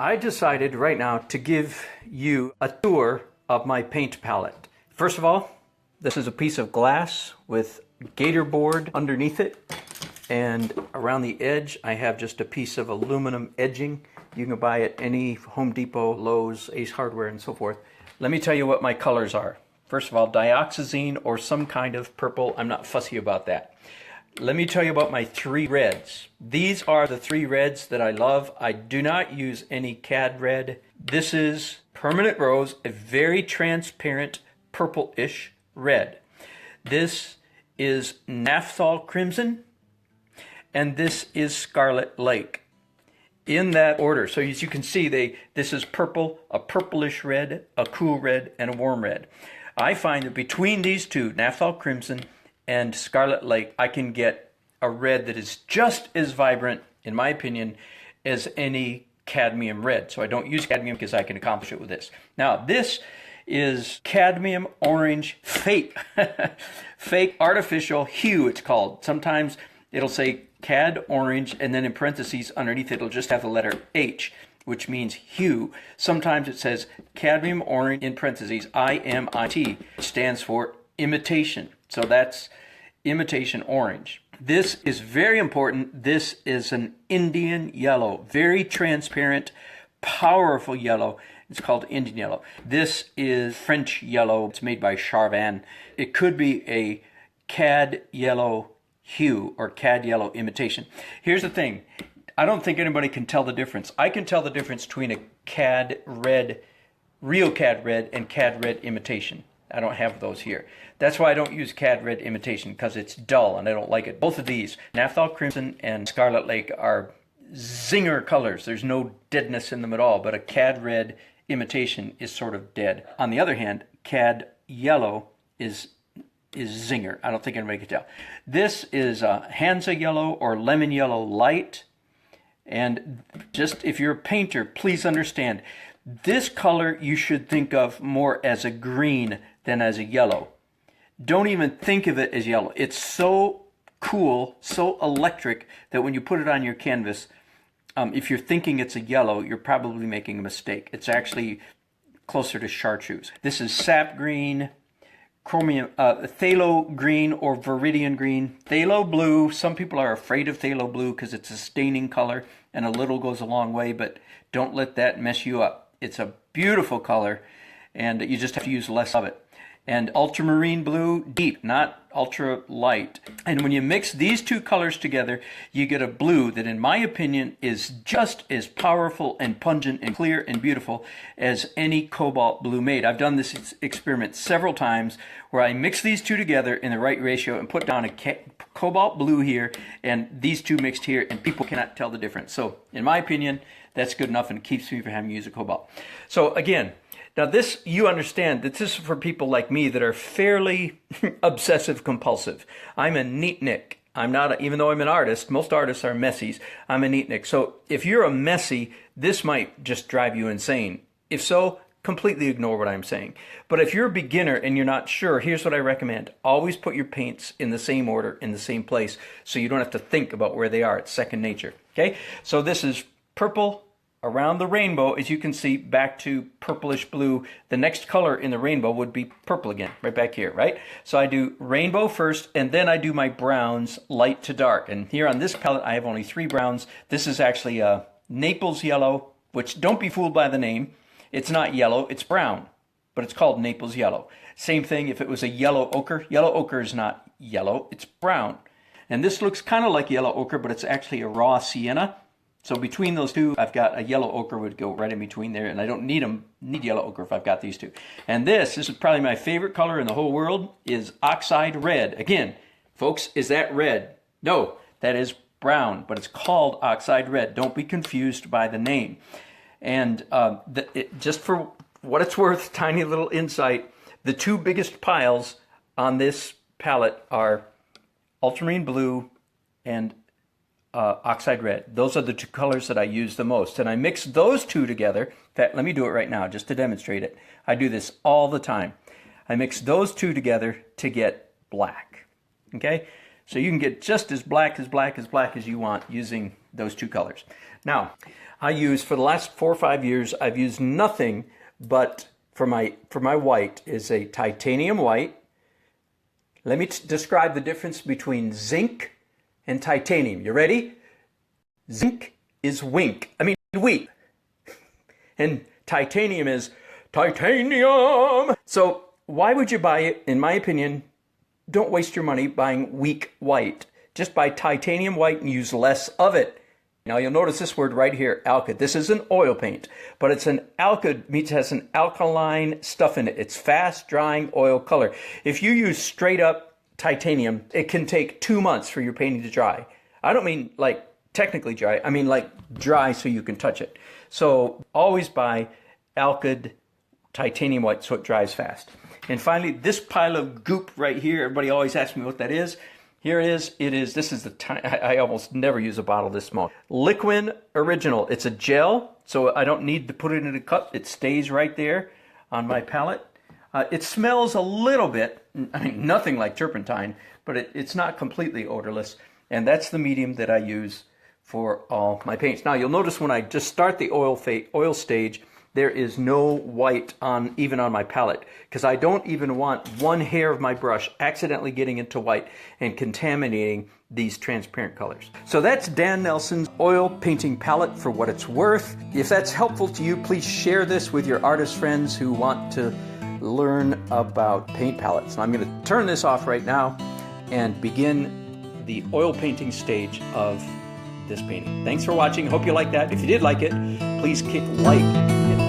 I decided right now to give you a tour of my paint palette. First of all, this is a piece of glass with gator board underneath it, and around the edge I have just a piece of aluminum edging. You can buy at any Home Depot, Lowe's, Ace Hardware, and so forth. Let me tell you what my colors are. First of all, dioxazine or some kind of purple. I'm not fussy about that. Let me tell you about my three reds. These are the three reds that I love. I do not use any Cad red. This is Permanent Rose, a very transparent purple-ish red. This is Naphthol Crimson, and this is Scarlet Lake. In that order. So as you can see, this is purple, a purplish red, a cool red, and a warm red. I find that between these two, Naphthol Crimson and Scarlet Lake, I can get a red that is just as vibrant, in my opinion, as any cadmium red. So I don't use cadmium because I can accomplish it with this. Now, this is Cadmium Orange Fake. Fake artificial hue, it's called. Sometimes it'll say Cad Orange, and then in parentheses underneath it'll just have the letter H, which means hue. Sometimes it says Cadmium Orange in parentheses, IMIT, which stands for imitation. So that's Imitation Orange. This is very important. This is an Indian yellow, very transparent, powerful yellow. It's called Indian yellow. This is French yellow. It's made by Charvan. It could be a Cad yellow hue or Cad yellow imitation. Here's the thing. I don't think anybody can tell the difference. I can tell the difference between a Cad red, real Cad red, and Cad red imitation. I don't have those here. That's why I don't use Cad red imitation, because it's dull and I don't like it. Both of these, Naphthol Crimson and Scarlet Lake, are zinger colors. There's no deadness in them at all, but a Cad red imitation is sort of dead. On the other hand, Cad yellow is zinger. I don't think anybody can tell. This is Hansa yellow or lemon yellow light. And just if you're a painter, please understand, this color you should think of more as a green than as a yellow. Don't even think of it as yellow. It's so cool, so electric, that when you put it on your canvas, if you're thinking it's a yellow, you're probably making a mistake. It's actually closer to chartreuse. This is sap green, chromium, phthalo green or viridian green, phthalo blue. Some people are afraid of phthalo blue because it's a staining color and a little goes a long way, but don't let that mess you up. It's a beautiful color and you just have to use less of it. And ultramarine blue, deep, not ultra light. And when you mix these two colors together, you get a blue that, in my opinion, is just as powerful and pungent and clear and beautiful as any cobalt blue made. I've done this experiment several times where I mix these two together in the right ratio and put down a cobalt blue here and these two mixed here, and people cannot tell the difference. So, in my opinion, that's good enough and keeps me from having to use a cobalt. So, again, now this, you understand that this is for people like me that are fairly obsessive compulsive. I'm a neatnik. I'm not, even though I'm an artist, most artists are messies. I'm a neatnik. So if you're a messy, this might just drive you insane. If so, completely ignore what I'm saying. But if you're a beginner and you're not sure, here's what I recommend. Always put your paints in the same order, in the same place, so you don't have to think about where they are. It's second nature. Okay? So this is purple around the rainbow, as you can see, back to purplish blue. The next color in the rainbow would be purple again, right back here, right? So I do rainbow first, and then I do my browns light to dark. And here on this palette, I have only 3 browns. This is actually a Naples yellow, which don't be fooled by the name. It's not yellow, it's brown, but it's called Naples yellow. Same thing if it was a yellow ochre. Yellow ochre is not yellow, it's brown. And this looks kind of like yellow ochre, but it's actually a raw sienna. So between those two, I've got a yellow ochre would go right in between there, and I don't need yellow ochre if I've got these two. And this is probably my favorite color in the whole world, is oxide red. Again, folks, is that red? No, that is brown, but it's called oxide red. Don't be confused by the name. And just for what it's worth, tiny little insight, the 2 biggest piles on this palette are ultramarine blue and oxide red. Those are the 2 colors that I use the most. And I mix those 2 together. In fact, let me do it right now just to demonstrate it. I do this all the time. I mix those 2 together to get black. Okay? So you can get just as black as you want using those two colors. Now, I use, for the last 4 or 5 years, I've used nothing but, for my white, is a titanium white. Let me describe the difference between zinc and titanium. You ready? Zinc is wheat. And titanium is titanium. So why would you buy it? In my opinion, don't waste your money buying weak white. Just buy titanium white and use less of it. Now you'll notice this word right here, alkyd. This is an oil paint, but it's an alkyd, means it has an alkaline stuff in it. It's fast drying oil color. If you use straight up titanium, it can take 2 months for your painting to dry. I don't mean like technically dry, I mean like dry so you can touch it. So always buy alkyd titanium white so it dries fast. And finally, this pile of goop right here, everybody always asks me what that is. Here it is. This is the tiny, I almost never use a bottle this small. Liquid Original. It's a gel, so I don't need to put it in a cup. It stays right there on my palette. It smells a little bit, I mean, nothing like turpentine, but it's not completely odorless. And that's the medium that I use for all my paints. Now, you'll notice when I just start the oil stage, there is no white even on my palette, because I don't even want one hair of my brush accidentally getting into white and contaminating these transparent colors. So that's Dan Nelson's oil painting palette for what it's worth. If that's helpful to you, please share this with your artist friends who want to learn about paint palettes. And I'm going to turn this off right now and begin the oil painting stage of this painting. Thanks for watching. Hope you like that. If you did like it, please click like and